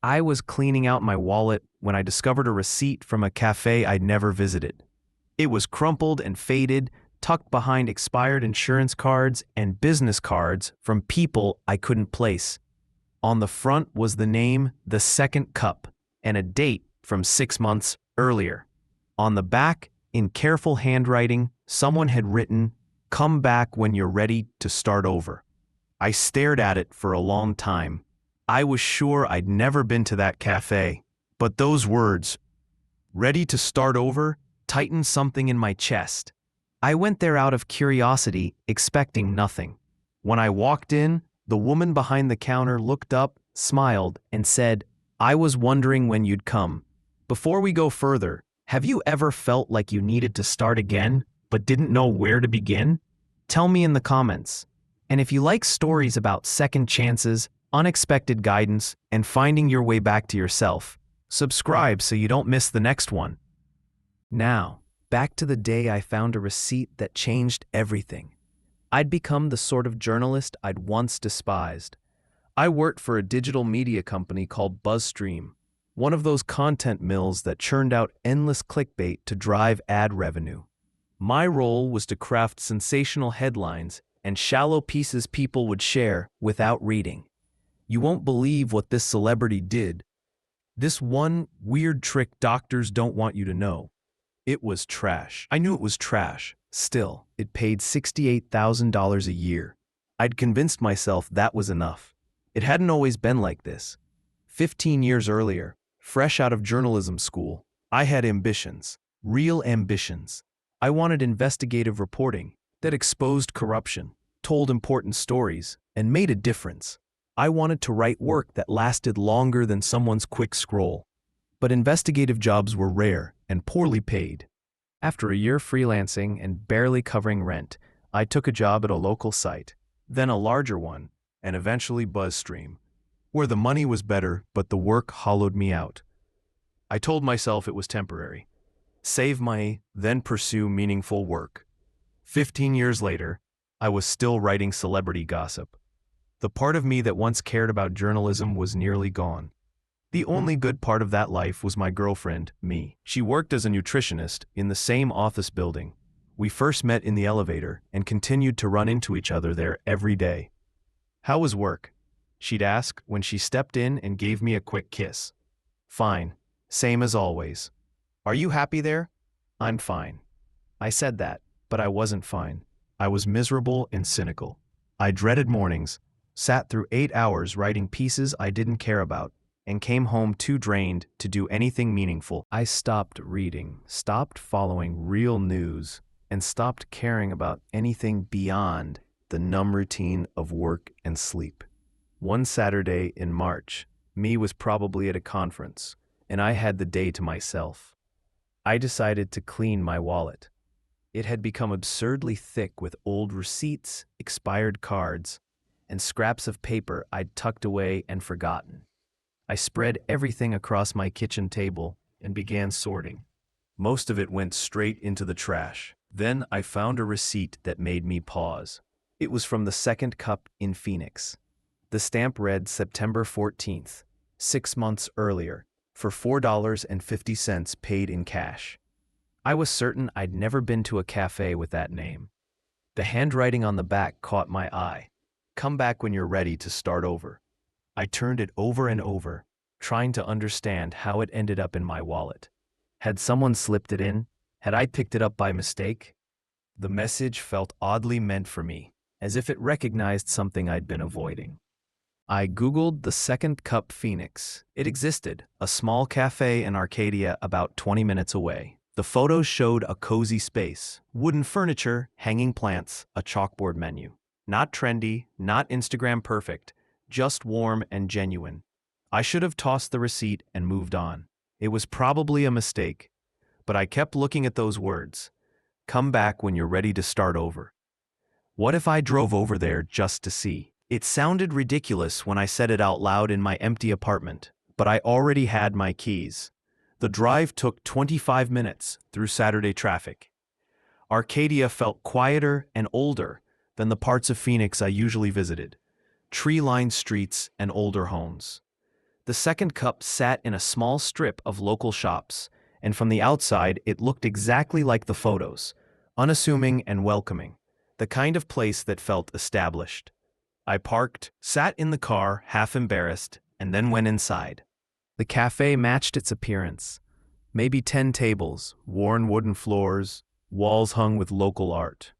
I was cleaning out my wallet when I discovered a receipt from a cafe I'd never visited. It was crumpled and faded, tucked behind expired insurance cards and business cards from people I couldn't place. On the front was the name The Second Cup and a date from 6 months earlier. On the back, in careful handwriting, someone had written, "Come back when you're ready to start over." I stared at it for a long time. I was sure I'd never been to that cafe, but those words, "ready to start over," tightened something in my chest. I went there out of curiosity, expecting nothing. When I walked in, the woman behind the counter looked up, smiled, and said, "I was wondering when you'd come. Before we go further, have you ever felt like you needed to start again, but didn't know where to begin? Tell me in the comments. And if you like stories about second chances, unexpected guidance, and finding your way back to yourself, subscribe so you don't miss the next one." Now, back to the day I found a receipt that changed everything. I'd become the sort of journalist I'd once despised. I worked for a digital media company called BuzzStream, one of those content mills that churned out endless clickbait to drive ad revenue. My role was to craft sensational headlines and shallow pieces people would share without reading. You won't believe what this celebrity did. This one weird trick doctors don't want you to know. It was trash. I knew it was trash. Still, it paid $68,000 a year. I'd convinced myself that was enough. It hadn't always been like this. 15 years earlier, fresh out of journalism school, I had ambitions. Real ambitions. I wanted investigative reporting that exposed corruption, told important stories, and made a difference. I wanted to write work that lasted longer than someone's quick scroll. But investigative jobs were rare and poorly paid. After a year freelancing and barely covering rent, I took a job at a local site, then a larger one, and eventually BuzzStream, where the money was better but the work hollowed me out. I told myself it was temporary. Save money, then pursue meaningful work. 15 years later, I was still writing celebrity gossip. The part of me that once cared about journalism was nearly gone. The only good part of that life was my girlfriend, me. She worked as a nutritionist in the same office building. We first met in the elevator and continued to run into each other there every day. "How was work?" she'd ask when she stepped in and gave me a quick kiss. "Fine. Same as always." "Are you happy there?" "I'm fine." I said that, but I wasn't fine. I was miserable and cynical. I dreaded mornings, sat through 8 hours writing pieces I didn't care about, and came home too drained to do anything meaningful. I stopped reading, stopped following real news, and stopped caring about anything beyond the numb routine of work and sleep. One Saturday in March, me was probably at a conference, and I had the day to myself. I decided to clean my wallet. It had become absurdly thick with old receipts, expired cards, and scraps of paper I'd tucked away and forgotten. I spread everything across my kitchen table and began sorting. Most of it went straight into the trash. Then I found a receipt that made me pause. It was from the Second Cup in Phoenix. The stamp read September 14th, 6 months earlier, for $4.50 paid in cash. I was certain I'd never been to a cafe with that name. The handwriting on the back caught my eye. "Come back when you're ready to start over." I turned it over and over, trying to understand how it ended up in my wallet. Had someone slipped it in? Had I picked it up by mistake? The message felt oddly meant for me, as if it recognized something I'd been avoiding. I Googled the Second Cup Phoenix. It existed, a small cafe in Arcadia about 20 minutes away. The photos showed a cozy space, wooden furniture, hanging plants, a chalkboard menu. Not trendy, not Instagram perfect, just warm and genuine. I should have tossed the receipt and moved on. It was probably a mistake, but I kept looking at those words. "Come back when you're ready to start over." What if I drove over there just to see? It sounded ridiculous when I said it out loud in my empty apartment, but I already had my keys. The drive took 25 minutes through Saturday traffic. Arcadia felt quieter and older than the parts of Phoenix I usually visited. Tree-lined streets and older homes. The second cup sat in a small strip of local shops, and from the outside it looked exactly like the photos, unassuming and welcoming, the kind of place that felt established. I parked, sat in the car, half embarrassed, and then went inside. The cafe matched its appearance. Maybe 10 tables, worn wooden floors, walls hung with local art.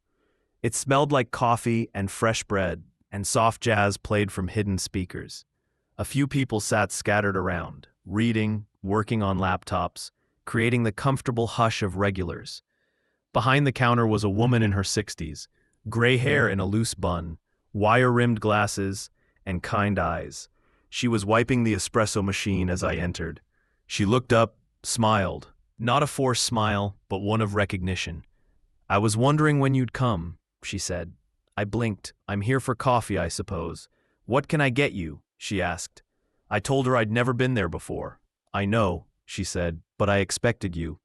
It smelled like coffee and fresh bread, and soft jazz played from hidden speakers. A few people sat scattered around, reading, working on laptops, creating the comfortable hush of regulars. Behind the counter was a woman in her 60s, gray hair in a loose bun, wire-rimmed glasses, and kind eyes. She was wiping the espresso machine as I entered. She looked up, smiled. Not a forced smile, but one of recognition. "I was wondering when you'd come," she said. I blinked. "I'm here for coffee, I suppose. What can I get you?" she asked. I told her I'd never been there before. "I know," she said, "but I expected you."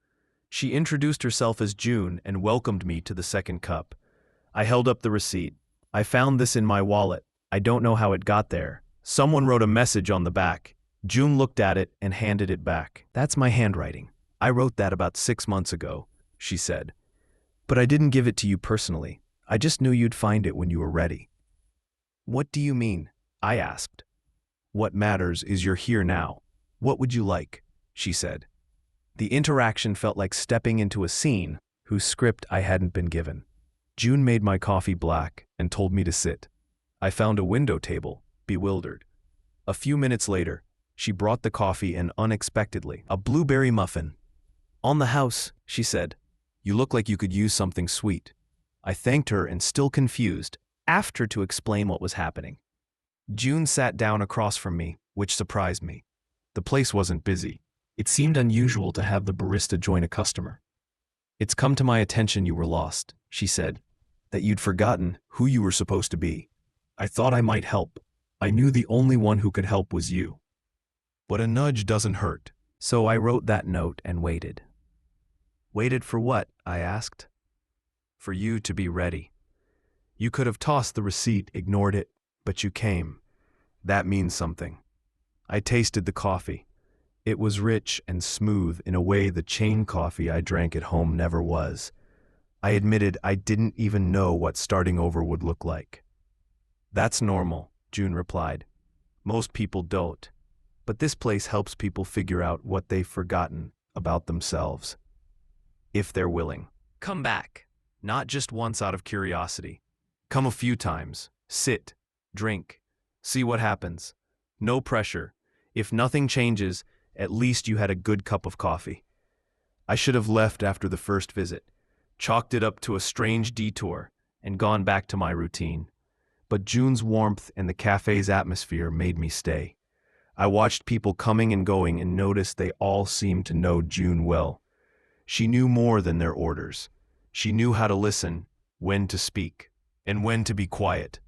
She introduced herself as June and welcomed me to the second cup. I held up the receipt. "I found this in my wallet. I don't know how it got there. Someone wrote a message on the back." June looked at it and handed it back. "That's my handwriting. I wrote that about 6 months ago," she said. "But I didn't give it to you personally. I just knew you'd find it when you were ready." "What do you mean?" I asked. "What matters is you're here now. What would you like?" she said. The interaction felt like stepping into a scene whose script I hadn't been given. June made my coffee black and told me to sit. I found a window table, bewildered. A few minutes later, she brought the coffee and unexpectedly, a blueberry muffin. "On the house," she said. "You look like you could use something sweet." I thanked her and, still confused, asked her to explain what was happening. June sat down across from me, which surprised me. The place wasn't busy. It seemed unusual to have the barista join a customer. "It's come to my attention you were lost," she said, "that you'd forgotten who you were supposed to be. I thought I might help. I knew the only one who could help was you. But a nudge doesn't hurt." So I wrote that note and waited. "Waited for what?" I asked. "For you to be ready. You could have tossed the receipt, ignored it, but you came. That means something." I tasted the coffee. It was rich and smooth in a way the chain coffee I drank at home never was. I admitted I didn't even know what starting over would look like. "That's normal," June replied. "Most people don't. But this place helps people figure out what they've forgotten about themselves. If they're willing. Come back. Not just once out of curiosity. Come a few times. Sit. Drink. See what happens. No pressure. If nothing changes, at least you had a good cup of coffee." I should have left after the first visit, chalked it up to a strange detour, and gone back to my routine. But June's warmth and the cafe's atmosphere made me stay. I watched people coming and going and noticed they all seemed to know June well. She knew more than their orders. She knew how to listen, when to speak, and when to be quiet.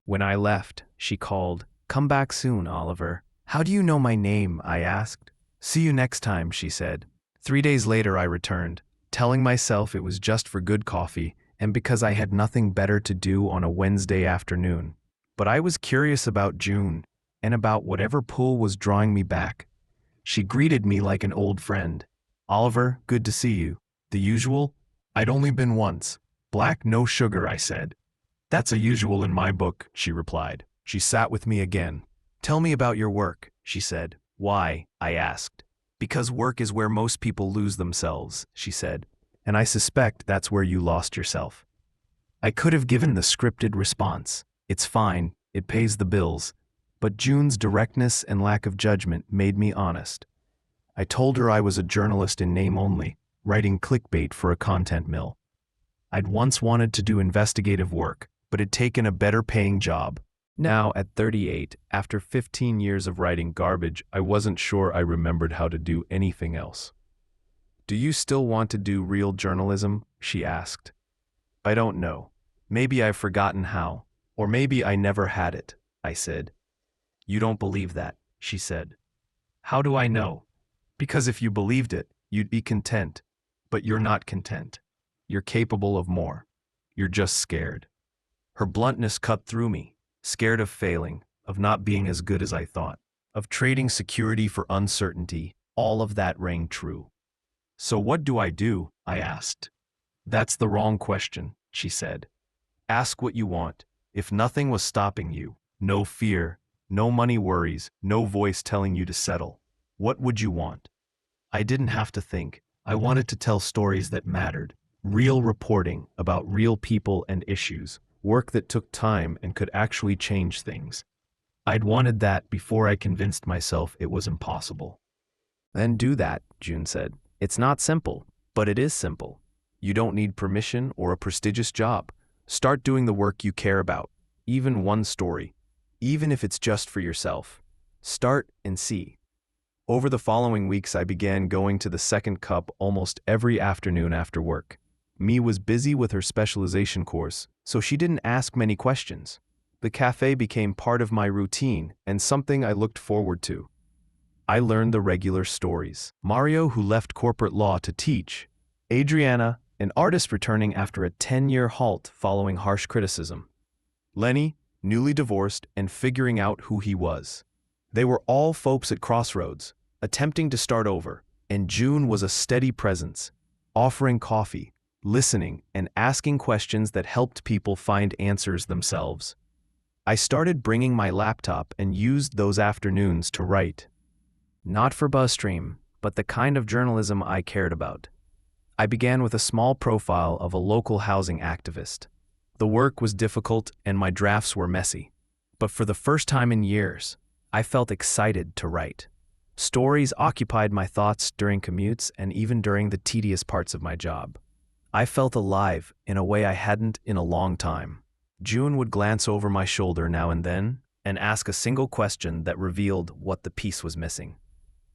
When I left, she called, "Come back soon, Oliver." "How do you know my name?" I asked. "See you next time," she said. 3 days later I returned, telling myself it was just for good coffee and because I had nothing better to do on a Wednesday afternoon. But I was curious about June and about whatever pull was drawing me back. She greeted me like an old friend. "Oliver, good to see you." "The usual?" "I'd only been once." "Black, no sugar," I said. "That's a usual in my book," she replied. She sat with me again. "Tell me about your work," she said. "Why?" I asked. "Because work is where most people lose themselves," she said. "And I suspect that's where you lost yourself." I could have given the scripted response. "It's fine, it pays the bills." But June's directness and lack of judgment made me honest. I told her I was a journalist in name only, writing clickbait for a content mill. I'd once wanted to do investigative work, but had taken a better-paying job. Now, at 38, after 15 years of writing garbage, I wasn't sure I remembered how to do anything else. "Do you still want to do real journalism?" she asked. "I don't know. Maybe I've forgotten how, or maybe I never had it," I said. "You don't believe that," she said. "How do I know?" "Because if you believed it, you'd be content. But you're not content. You're capable of more. You're just scared." Her bluntness cut through me. Scared of failing, of not being as good as I thought, of trading security for uncertainty. All of that rang true. So what do? I asked. That's the wrong question, she said. Ask what you want. If nothing was stopping you, no fear, no money worries, no voice telling you to settle, what would you want? I didn't have to think. I wanted to tell stories that mattered. Real reporting about real people and issues. Work that took time and could actually change things. I'd wanted that before I convinced myself it was impossible. Then do that, June said. It's not simple, but it is simple. You don't need permission or a prestigious job. Start doing the work you care about, even one story, even if it's just for yourself. Start and see. Over the following weeks, I began going to the Second Cup almost every afternoon after work. Mie was busy with her specialization course, so she didn't ask many questions. The cafe became part of my routine and something I looked forward to. I learned the regular stories. Mario, who left corporate law to teach. Adriana, an artist returning after a 10-year halt following harsh criticism. Lenny, newly divorced and figuring out who he was. They were all folks at crossroads, attempting to start over, and June was a steady presence, offering coffee, listening, and asking questions that helped people find answers themselves. I started bringing my laptop and used those afternoons to write. Not for BuzzStream, but the kind of journalism I cared about. I began with a small profile of a local housing activist. The work was difficult and my drafts were messy. But for the first time in years, I felt excited to write. Stories occupied my thoughts during commutes and even during the tedious parts of my job. I felt alive in a way I hadn't in a long time. June would glance over my shoulder now and then and ask a single question that revealed what the piece was missing.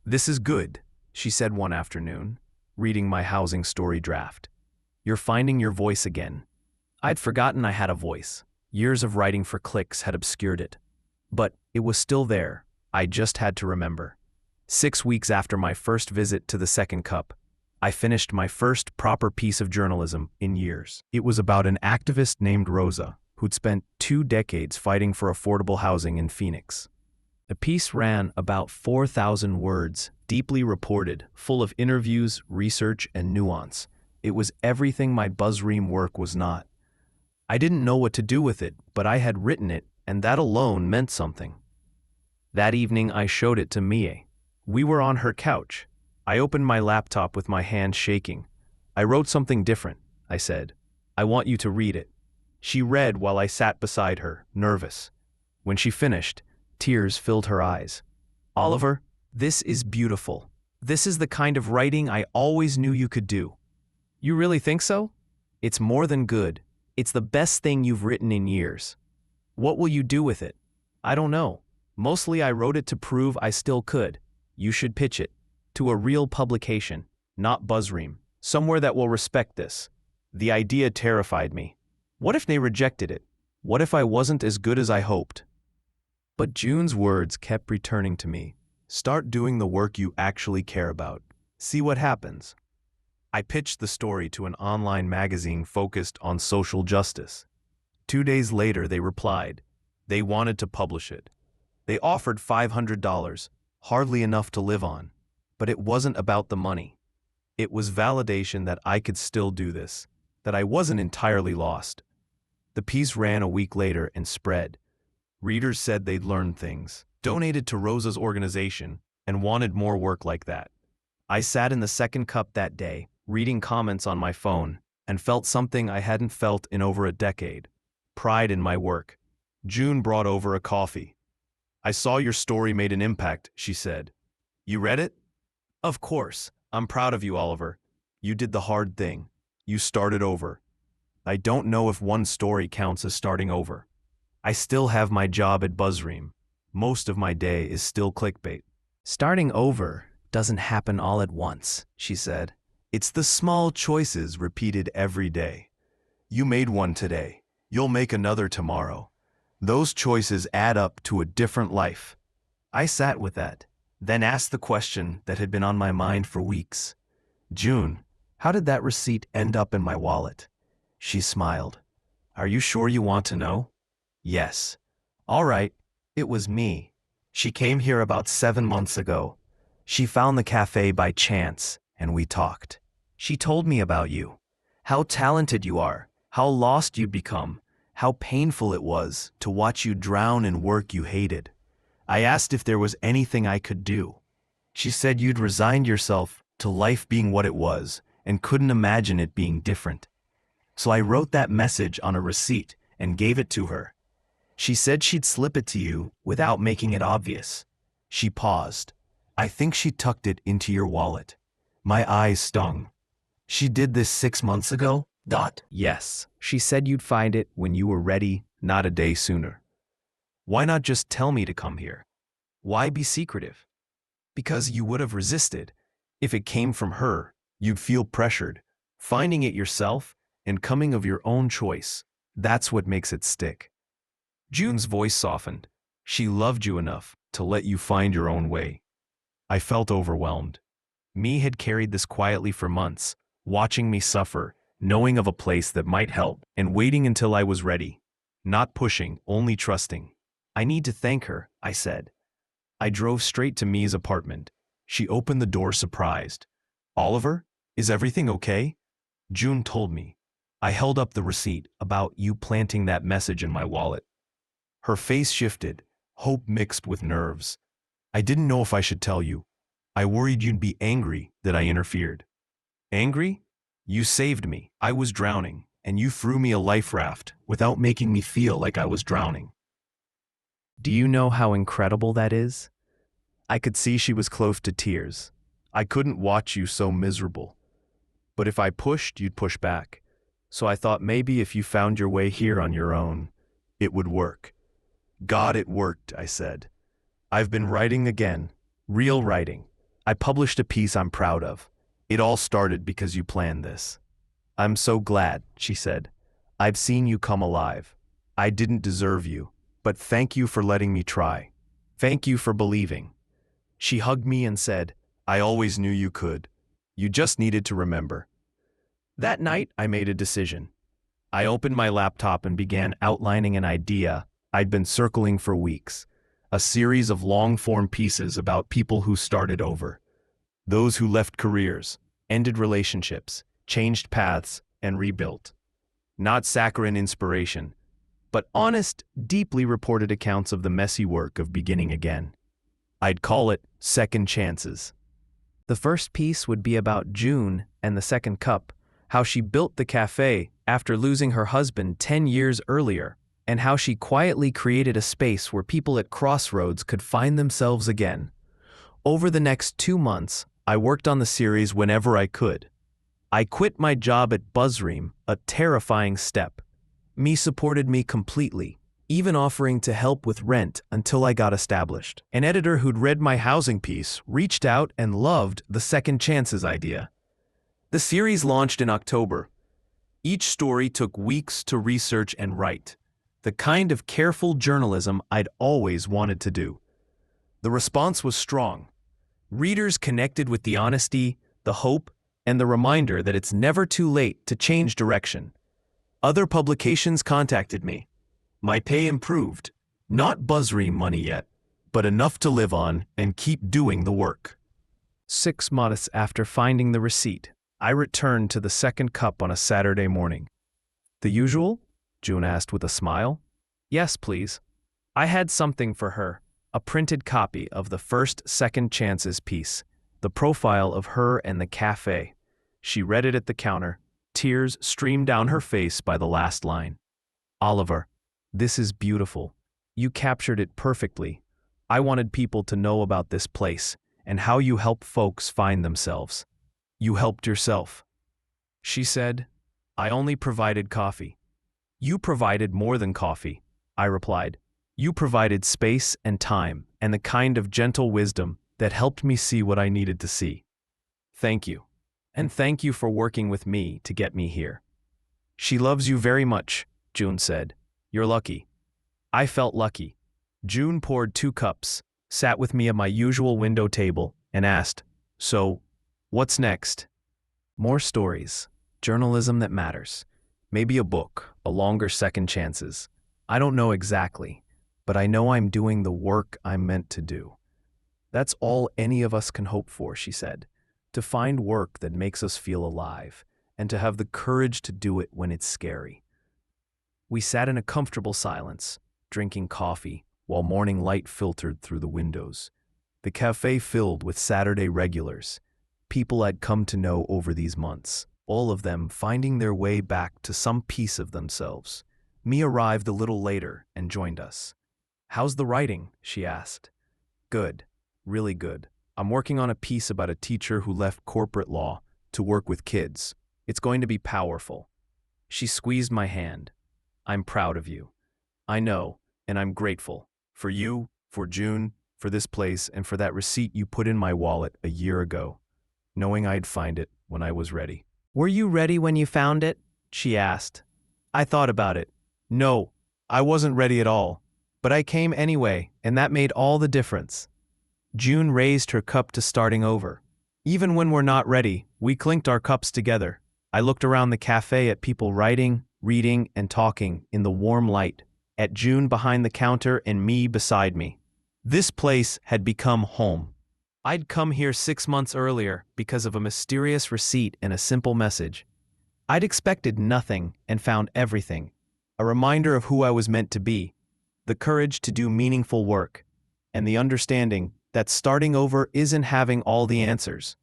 "This is good," she said one afternoon, reading my housing story draft. "You're finding your voice again." I'd forgotten I had a voice. Years of writing for clicks had obscured it. But it was still there. I just had to remember. 6 weeks after my first visit to the Second Cup, I finished my first proper piece of journalism in years. It was about an activist named Rosa, who'd spent 2 decades fighting for affordable housing in Phoenix. The piece ran about 4,000 words, deeply reported, full of interviews, research, and nuance. It was everything my BuzzReam work was not. I didn't know what to do with it, but I had written it, and that alone meant something. That evening, I showed it to Mie. We were on her couch. I opened my laptop with my hand shaking. "I wrote something different," I said. "I want you to read it." She read while I sat beside her, nervous. When she finished, tears filled her eyes. "Oliver, this is beautiful. This is the kind of writing I always knew you could do." "You really think so?" "It's more than good. It's the best thing you've written in years." "What will you do with it?" "I don't know. Mostly I wrote it to prove I still could. You should pitch it. To a real publication, not BuzzReam. Somewhere that will respect this." The idea terrified me. What if they rejected it? What if I wasn't as good as I hoped? But June's words kept returning to me. Start doing the work you actually care about. See what happens. I pitched the story to an online magazine focused on social justice. 2 days later, they replied. They wanted to publish it. They offered $500, hardly enough to live on. But it wasn't about the money. It was validation that I could still do this, that I wasn't entirely lost. The piece ran a week later and spread. Readers said they'd learned things, donated to Rosa's organization, and wanted more work like that. I sat in the Second Cup that day, reading comments on my phone, and felt something I hadn't felt in over a decade. Pride in my work. June brought over a coffee. "I saw your story made an impact," she said. "You read it?" "Of course. I'm proud of you, Oliver. You did the hard thing. You started over." I don't know if one story counts as starting over. I still have my job at BuzzReam. Most of my day is still clickbait. "Starting over doesn't happen all at once," she said. "It's the small choices repeated every day. You made one today. You'll make another tomorrow. Those choices add up to a different life." I sat with that, then asked the question that had been on my mind for weeks. "June, how did that receipt end up in my wallet?" She smiled. "Are you sure you want to know?" "Yes." "All right. It was me. She came here about 7 months ago. She found the cafe by chance, and we talked. She told me about you. How talented you are, how lost you'd become, how painful it was to watch you drown in work you hated. I asked if there was anything I could do. She said you'd resigned yourself to life being what it was and couldn't imagine it being different. So I wrote that message on a receipt and gave it to her. She said she'd slip it to you without making it obvious. She paused. I think she tucked it into your wallet. My eyes stung. She did this 6 months ago? Yes. She said you'd find it when you were ready, not a day sooner. Why not just tell me to come here? Why be secretive? Because you would have resisted. If it came from her, you'd feel pressured. Finding it yourself and coming of your own choice, that's what makes it stick. June's voice softened. She loved you enough to let you find your own way. I felt overwhelmed. Me had carried this quietly for months, watching me suffer, knowing of a place that might help, and waiting until I was ready. Not pushing, only trusting. I need to thank her, I said. I drove straight to Me's apartment. She opened the door surprised. Oliver, is everything okay? June told me. I held up the receipt about you planting that message in my wallet. Her face shifted, hope mixed with nerves. I didn't know if I should tell you. I worried you'd be angry that I interfered. Angry? You saved me. I was drowning, and you threw me a life raft without making me feel like I was drowning. Do you know how incredible that is? I could see she was close to tears. I couldn't watch you so miserable. But if I pushed, you'd push back. So I thought maybe if you found your way here on your own, it would work. God, it worked, I said. I've been writing again. Real writing. I published a piece I'm proud of. It all started because you planned this. I'm so glad, she said. I've seen you come alive. I didn't deserve you, but thank you for letting me try. Thank you for believing. She hugged me and said, I always knew you could. You just needed to remember. That night, I made a decision. I opened my laptop and began outlining an idea I'd been circling for weeks. A series of long-form pieces about people who started over. Those who left careers, ended relationships, changed paths, and rebuilt. Not saccharine inspiration, but honest, deeply reported accounts of the messy work of beginning again. I'd call it Second Chances. The first piece would be about June and the second cup, how she built the cafe after losing her husband 10 years earlier, and how she quietly created a space where people at crossroads could find themselves again. Over the next 2 months, I worked on the series whenever I could. I quit my job at BuzzReam, a terrifying step. Me supported me completely, even offering to help with rent until I got established. An editor who'd read my housing piece reached out and loved the Second Chances idea. The series launched in October. Each story took weeks to research and write, the kind of careful journalism I'd always wanted to do. The response was strong. Readers connected with the honesty, the hope, and the reminder that it's never too late to change direction. Other publications contacted me. My pay improved. Not BuzzReam money yet, but enough to live on and keep doing the work. 6 months after finding the receipt, I returned to the second cup on a Saturday morning. The usual? June asked with a smile. Yes, please. I had something for her, a printed copy of the first Second Chances piece, the profile of her and the cafe. She read it at the counter. Tears streamed down her face by the last line. Oliver, this is beautiful. You captured it perfectly. I wanted people to know about this place and how you help folks find themselves. You helped yourself. She said, I only provided coffee. You provided more than coffee, I replied. You provided space and time and the kind of gentle wisdom that helped me see what I needed to see. Thank you. And thank you for working with me to get me here. She loves you very much, June said. You're lucky. I felt lucky. June poured 2 cups, sat with me at my usual window table, and asked, So, what's next? More stories, journalism that matters. Maybe a book, a longer Second Chances. I don't know exactly. but I know I'm doing the work I'm meant to do. That's all any of us can hope for, she said, to find work that makes us feel alive, and to have the courage to do it when it's scary. We sat in a comfortable silence, drinking coffee, while morning light filtered through the windows. The cafe filled with Saturday regulars, people I'd come to know over these months, all of them finding their way back to some piece of themselves. Mia arrived a little later and joined us. "How's the writing?" she asked. "Good, really good. I'm working on a piece about a teacher who left corporate law to work with kids. It's going to be powerful." She squeezed my hand. "I'm proud of you. I know, and I'm grateful. For you, for June, for this place, and for that receipt you put in my wallet a year ago, knowing I'd find it when I was ready." "Were you ready when you found it?" she asked. I thought about it. No, I wasn't ready at all. But I came anyway, and that made all the difference. June raised her cup to starting over. Even when we're not ready, we clinked our cups together. I looked around the cafe at people writing, reading, and talking in the warm light, at June behind the counter and me beside me. This place had become home. I'd come here 6 months earlier because of a mysterious receipt and a simple message. I'd expected nothing and found everything. A reminder of who I was meant to be, the courage to do meaningful work, and the understanding that starting over isn't having all the answers.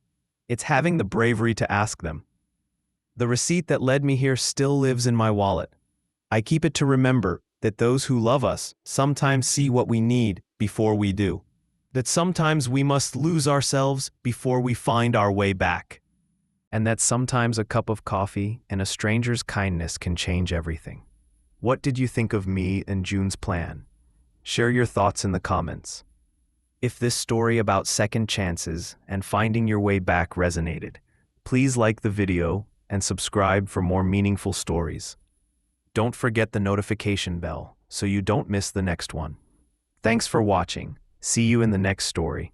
It's having the bravery to ask them. The receipt that led me here still lives in my wallet. I keep it to remember that those who love us sometimes see what we need before we do. That sometimes we must lose ourselves before we find our way back. And that sometimes a cup of coffee and a stranger's kindness can change everything. What did you think of me and June's plan? Share your thoughts in the comments. If this story about second chances and finding your way back resonated, please like the video and subscribe for more meaningful stories. Don't forget the notification bell so you don't miss the next one. Thanks for watching. See you in the next story.